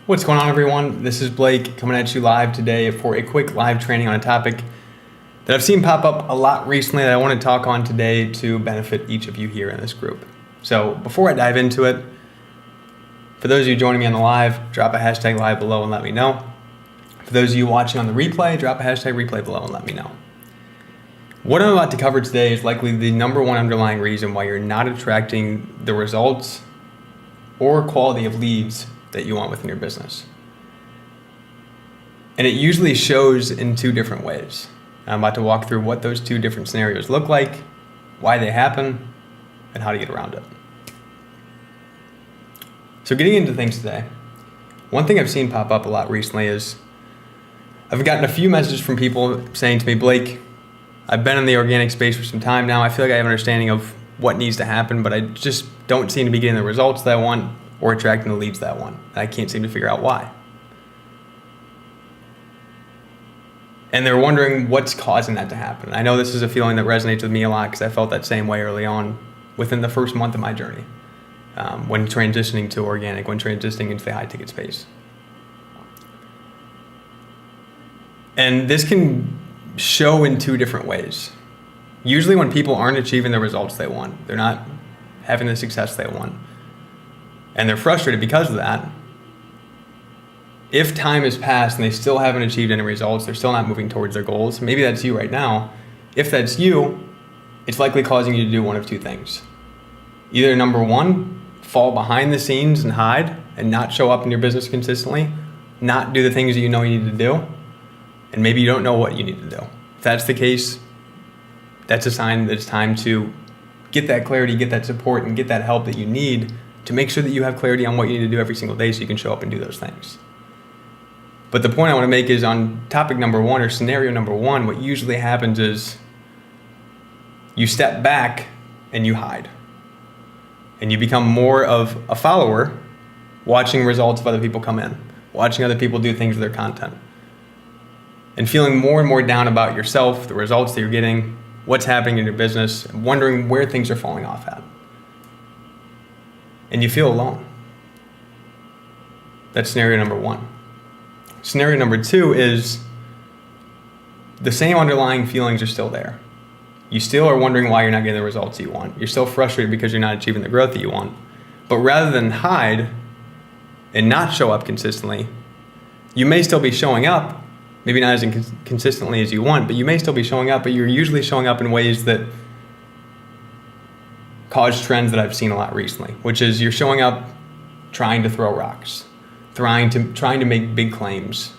What's going on, everyone? This is Blake coming at you live today for a quick live training on a topic that I've seen pop up a lot recently that I want to talk on today to benefit each of you here in this group. So before I dive into it, for those of you joining me on the live, drop a hashtag live below and let me know. For those of you watching on the replay, drop a hashtag replay below and let me know. What I'm about to cover today is likely the number one underlying reason why you're not attracting the results or quality of leads that you want within your business. And it usually shows in two different ways. I'm about to walk through what those two different scenarios look like, why they happen, and how to get around it. So getting into things today, one thing I've seen pop up a lot recently is I've gotten a few messages from people saying to me, Blake, I've been in the organic space for some time now. I feel like I have an understanding of what needs to happen, but I just don't seem to be getting the results that I want or attracting the leads that I want. And I can't seem to figure out why. And they're wondering what's causing that to happen. I know this is a feeling that resonates with me a lot because I felt that same way early on within the first month of my journey when transitioning to organic, when transitioning into the high ticket space. And this can show in two different ways. Usually when people aren't achieving the results they want, they're not having the success they want, and they're frustrated because of that. If time has passed and they still haven't achieved any results, they're still not moving towards their goals, maybe that's you right now. If that's you, it's likely causing you to do one of two things. Either number one, fall behind the scenes and hide and not show up in your business consistently, not do the things that you know you need to do, and maybe you don't know what you need to do. If that's the case, that's a sign that it's time to get that clarity, get that support, and get that help that you need to make sure that you have clarity on what you need to do every single day so you can show up and do those things. But the point I want to make is on topic number one, or scenario number one, what usually happens is you step back and you hide. And you become more of a follower, watching results of other people come in, watching other people do things with their content, and feeling more and more down about yourself, the results that you're getting, what's happening in your business, and wondering where things are falling off at. And you feel alone. That's scenario number one. Scenario number two is the same underlying feelings are still there. You still are wondering why you're not getting the results you want. You're still frustrated because you're not achieving the growth that you want. But rather than hide and not show up consistently, you may still be showing up, maybe not as consistently as you want, but you may still be showing up, but you're usually showing up in ways that cause trends that I've seen a lot recently, which is you're showing up trying to throw rocks, trying to make big claims,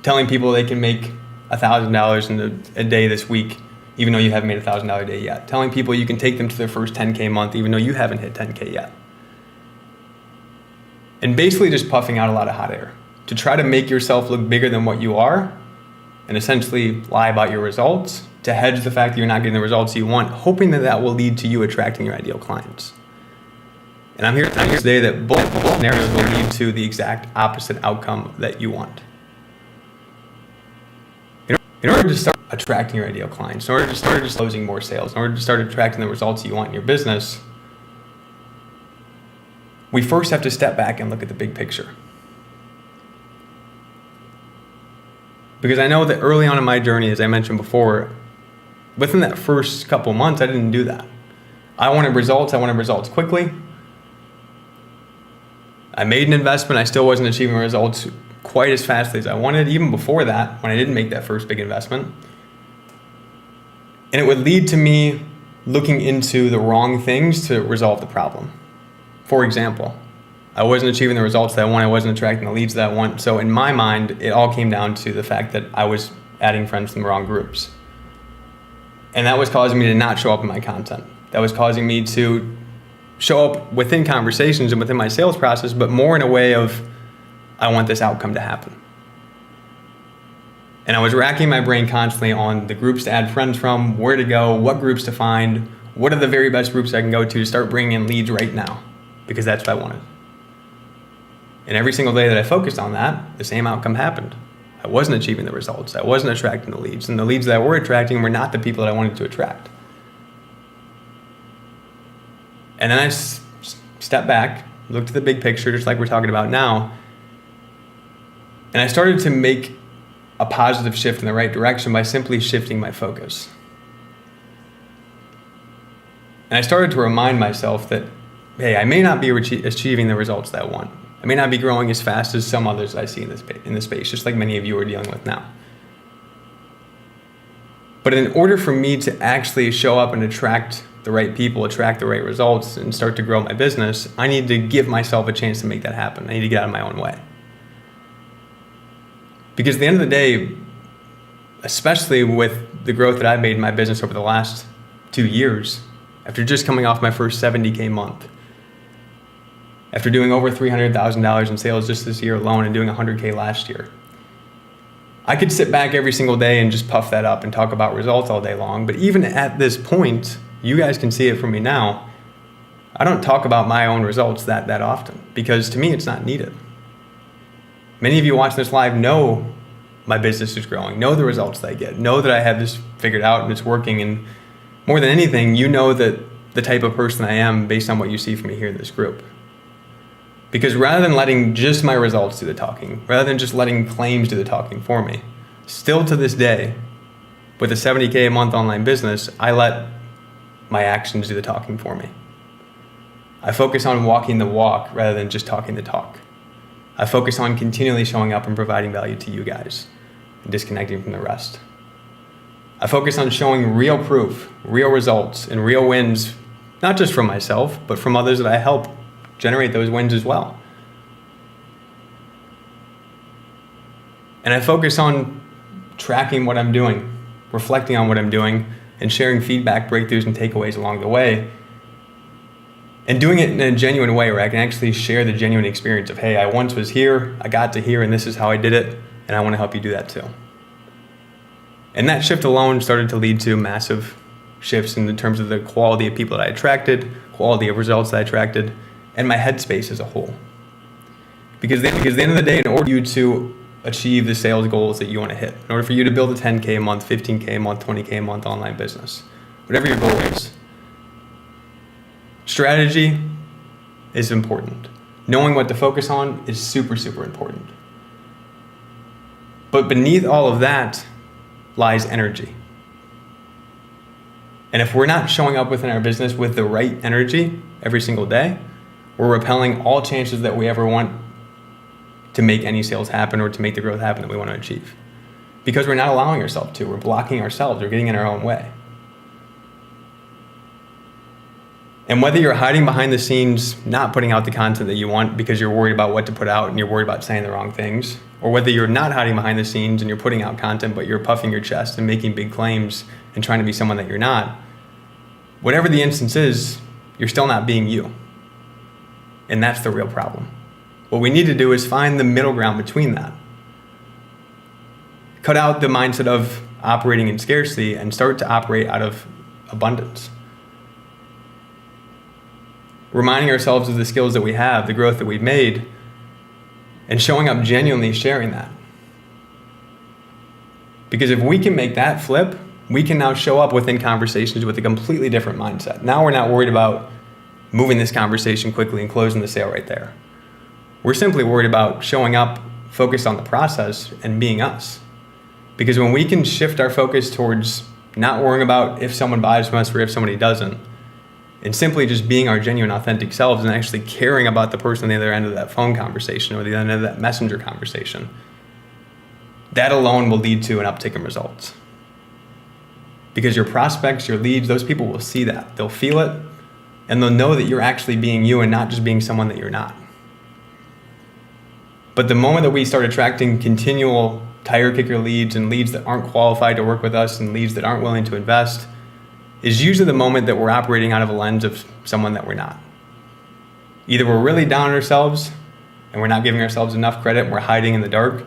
telling people they can make $1,000 in a day this week, even though you haven't made $1,000 a day yet, telling people you can take them to their first 10K month, even though you haven't hit 10K yet. And basically just puffing out a lot of hot air to try to make yourself look bigger than what you are and essentially lie about your results to hedge the fact that you're not getting the results you want, hoping that that will lead to you attracting your ideal clients. And I'm here today that both scenarios will lead to the exact opposite outcome that you want. In order to start attracting your ideal clients, in order to start just closing more sales, in order to start attracting the results you want in your business, we first have to step back and look at the big picture. Because I know that early on in my journey, as I mentioned before, within that first couple months, I didn't do that. I wanted results quickly. I made an investment, I still wasn't achieving results quite as fast as I wanted, even before that, when I didn't make that first big investment. And it would lead to me looking into the wrong things to resolve the problem. For example, I wasn't achieving the results that I want, I wasn't attracting the leads that I want. So in my mind, it all came down to the fact that I was adding friends from the wrong groups. And that was causing me to not show up in my content. That was causing me to show up within conversations and within my sales process, but more in a way of, I want this outcome to happen. And I was racking my brain constantly on the groups to add friends from, where to go, what groups to find, what are the very best groups I can go to start bringing in leads right now, because that's what I wanted. And every single day that I focused on that, the same outcome happened. I wasn't achieving the results. I wasn't attracting the leads. And the leads that I were attracting were not the people that I wanted to attract. And then I stepped back looked at the big picture, just like we're talking about now, and I started to make a positive shift in the right direction by simply shifting my focus. And I started to remind myself that, hey, I may not be achieving the results that I want. I may not be growing as fast as some others I see in this space, just like many of you are dealing with now. But in order for me to actually show up and attract the right people, attract the right results, and start to grow my business, I need to give myself a chance to make that happen. I need to get out of my own way. Because at the end of the day, especially with the growth that I've made in my business over the last 2 years, after just coming off my first 70K month, after doing over $300,000 in sales just this year alone and doing 100K last year, I could sit back every single day and just puff that up and talk about results all day long. But even at this point, you guys can see it from me now, I don't talk about my own results that often because to me it's not needed. Many of you watching this live know my business is growing, know the results that I get, know that I have this figured out and it's working. And more than anything, you know that the type of person I am based on what you see from me here in this group. Because rather than letting just my results do the talking, rather than just letting claims do the talking for me, still to this day, with a 70K a month online business, I let my actions do the talking for me. I focus on walking the walk rather than just talking the talk. I focus on continually showing up and providing value to you guys and disconnecting from the rest. I focus on showing real proof, real results, and real wins, not just from myself, but from others that I help generate those wins as well. And I focus on tracking what I'm doing, reflecting on what I'm doing, and sharing feedback, breakthroughs, and takeaways along the way. And doing it in a genuine way where I can actually share the genuine experience of, hey, I once was here, I got to here, and this is how I did it, and I want to help you do that too. And that shift alone started to lead to massive shifts in terms of the quality of people that I attracted, quality of results that I attracted, and my headspace as a whole. Because at the end of the day, in order for you to achieve the sales goals that you want to hit, in order for you to build a 10K a month, 15K a month, 20K a month online business, whatever your goal is, strategy is important. Knowing what to focus on is super, super important. But beneath all of that lies energy. And if we're not showing up within our business with the right energy every single day, we're repelling all chances that we ever want to make any sales happen or to make the growth happen that we want to achieve. Because we're not allowing ourselves to. We're blocking ourselves. We're getting in our own way. And whether you're hiding behind the scenes, not putting out the content that you want because you're worried about what to put out and you're worried about saying the wrong things, or whether you're not hiding behind the scenes and you're putting out content but you're puffing your chest and making big claims and trying to be someone that you're not, whatever the instance is, you're still not being you. And that's the real problem. What we need to do is find the middle ground between that. Cut out the mindset of operating in scarcity and start to operate out of abundance. Reminding ourselves of the skills that we have, the growth that we've made, and showing up genuinely sharing that. Because if we can make that flip, we can now show up within conversations with a completely different mindset. Now we're not worried about moving this conversation quickly and closing the sale right there. We're simply worried about showing up, focused on the process, and being us. Because when we can shift our focus towards not worrying about if someone buys from us or if somebody doesn't, and simply just being our genuine, authentic selves and actually caring about the person on the other end of that phone conversation or the other end of that messenger conversation, that alone will lead to an uptick in results. Because your prospects, your leads, those people will see that. They'll feel it, and they'll know that you're actually being you and not just being someone that you're not. But the moment that we start attracting continual tire kicker leads and leads that aren't qualified to work with us and leads that aren't willing to invest is usually the moment that we're operating out of a lens of someone that we're not. Either we're really down on ourselves and we're not giving ourselves enough credit and we're hiding in the dark,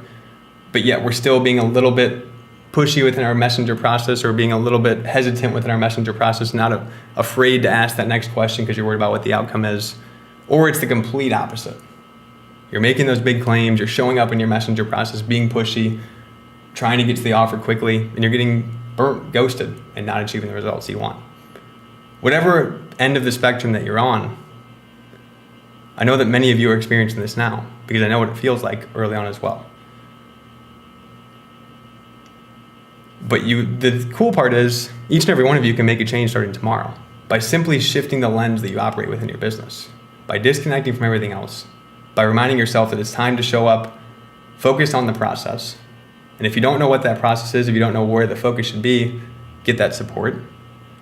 but yet we're still being a little bit pushy within our messenger process or being a little bit hesitant within our messenger process, not afraid to ask that next question because you're worried about what the outcome is. Or it's the complete opposite. You're making those big claims, you're showing up in your messenger process, being pushy, trying to get to the offer quickly, and you're getting burnt, ghosted, and not achieving the results you want. Whatever end of the spectrum that you're on, I know that many of you are experiencing this now because I know what it feels like early on as well. But the cool part is each and every one of you can make a change starting tomorrow by simply shifting the lens that you operate with in your business, by disconnecting from everything else, by reminding yourself that it's time to show up, focus on the process. And if you don't know what that process is, if you don't know where the focus should be, get that support.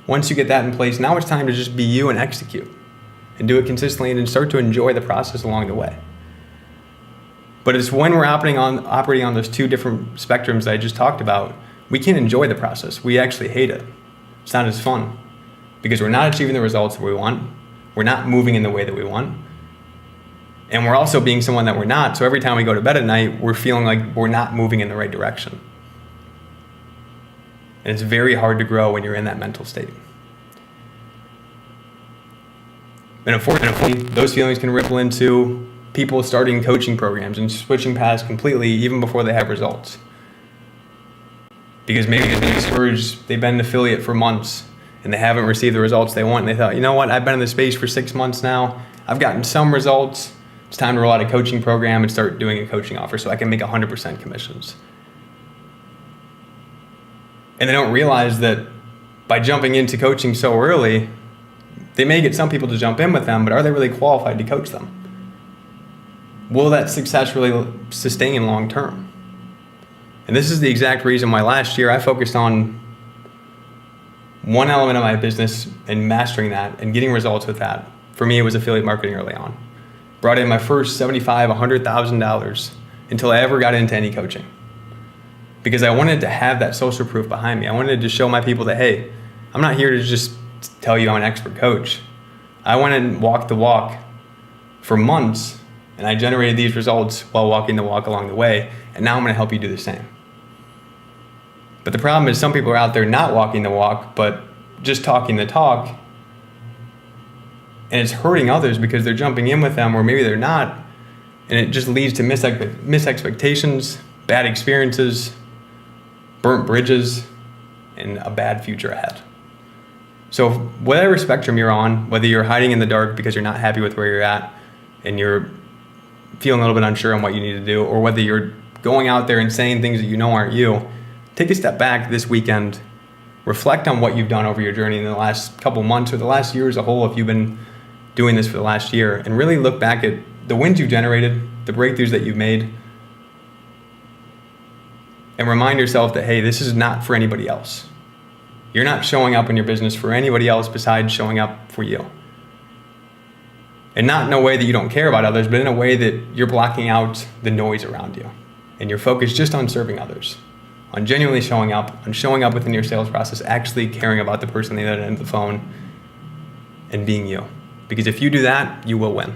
Once you get that in place, now it's time to just be you and execute and do it consistently and then start to enjoy the process along the way. But it's when we're operating on those two different spectrums that I just talked about, we can't enjoy the process. We actually hate it. It's not as fun because we're not achieving the results that we want. We're not moving in the way that we want. And we're also being someone that we're not. So every time we go to bed at night, we're feeling like we're not moving in the right direction. And it's very hard to grow when you're in that mental state. And unfortunately, those feelings can ripple into people starting coaching programs and switching paths completely even before they have results. Because maybe they've been an affiliate for months and they haven't received the results they want. And they thought, you know what, I've been in this space for 6 months now. I've gotten some results. It's time to roll out a coaching program and start doing a coaching offer so I can make 100% commissions. And they don't realize that by jumping into coaching so early, they may get some people to jump in with them, but are they really qualified to coach them? Will that success really sustain long term? And this is the exact reason why last year I focused on one element of my business and mastering that and getting results with that. For me, it was affiliate marketing early on. Brought in my first $75,000, $100,000 until I ever got into any coaching. Because I wanted to have that social proof behind me. I wanted to show my people that, hey, I'm not here to just tell you I'm an expert coach. I went and walked the walk for months and I generated these results while walking the walk along the way. And now I'm going to help you do the same. But the problem is some people are out there not walking the walk, but just talking the talk. And it's hurting others because they're jumping in with them or maybe they're not. And it just leads to misexpectations, bad experiences, burnt bridges, and a bad future ahead. So whatever spectrum you're on, whether you're hiding in the dark because you're not happy with where you're at and you're feeling a little bit unsure on what you need to do, or whether you're going out there and saying things that you know aren't you, take a step back this weekend, reflect on what you've done over your journey in the last couple months or the last year as a whole if you've been doing this for the last year, and really look back at the wins you've generated, the breakthroughs that you've made, and remind yourself that, hey, this is not for anybody else. You're not showing up in your business for anybody else besides showing up for you. And not in a way that you don't care about others, but in a way that you're blocking out the noise around you. And you're focused just on serving others, on genuinely showing up, on showing up within your sales process, actually caring about the person on the other end of the phone and being you. Because if you do that, you will win.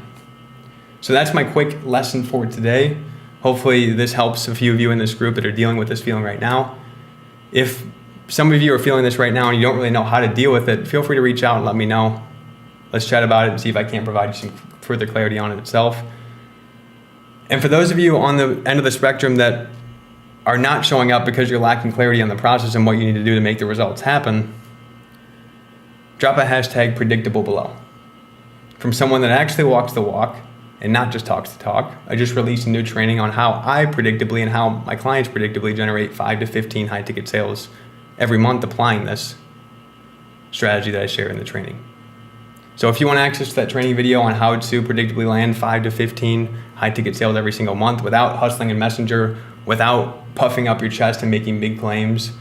So that's my quick lesson for today. Hopefully this helps a few of you in this group that are dealing with this feeling right now. If some of you are feeling this right now and you don't really know how to deal with it, feel free to reach out and let me know. Let's chat about it and see if I can't provide you some further clarity on it itself. And for those of you on the end of the spectrum that are not showing up because you're lacking clarity on the process and what you need to do to make the results happen, drop a hashtag predictable below. From someone that actually walks the walk and not just talks the talk. I just released a new training on how I predictably and how my clients predictably generate 5 to 15 high ticket sales every month applying this strategy that I share in the training. So if you want access to that training video on how to predictably land 5 to 15 high ticket sales every single month without hustling in Messenger, without puffing up your chest and making big claims,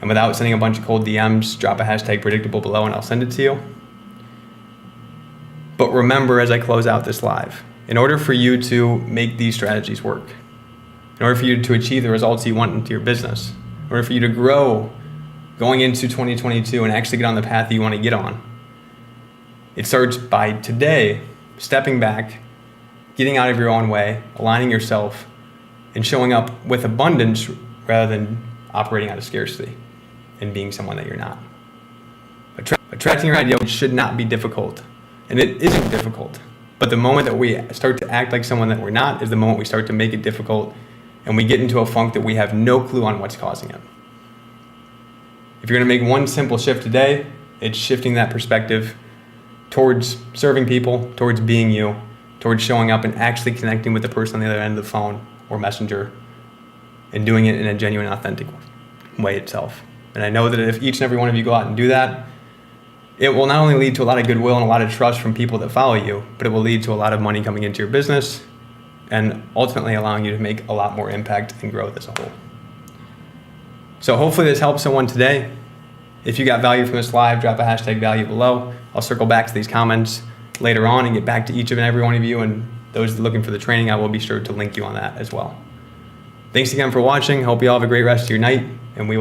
and without sending a bunch of cold DMs, drop a hashtag predictable below and I'll send it to you. But remember, as I close out this live, in order for you to make these strategies work, in order for you to achieve the results you want into your business, in order for you to grow going into 2022 and actually get on the path that you want to get on, it starts by today stepping back, getting out of your own way, aligning yourself, and showing up with abundance rather than operating out of scarcity and being someone that you're not. Attracting your ideal should not be difficult, and it isn't difficult. But the moment that we start to act like someone that we're not is the moment we start to make it difficult, and we get into a funk that we have no clue on what's causing it. If you're going to make one simple shift today, it's shifting that perspective towards serving people, towards being you, towards showing up and actually connecting with the person on the other end of the phone or messenger, and doing it in a genuine, authentic way itself. And I know that if each and every one of you go out and do that, it will not only lead to a lot of goodwill and a lot of trust from people that follow you, but it will lead to a lot of money coming into your business and ultimately allowing you to make a lot more impact and growth as a whole. So hopefully this helps someone today. If you got value from this live, drop a hashtag value below. I'll circle back to these comments later on and get back to each and every one of you, and those looking for the training, I will be sure to link you on that as well. Thanks again for watching. Hope you all have a great rest of your night, and we will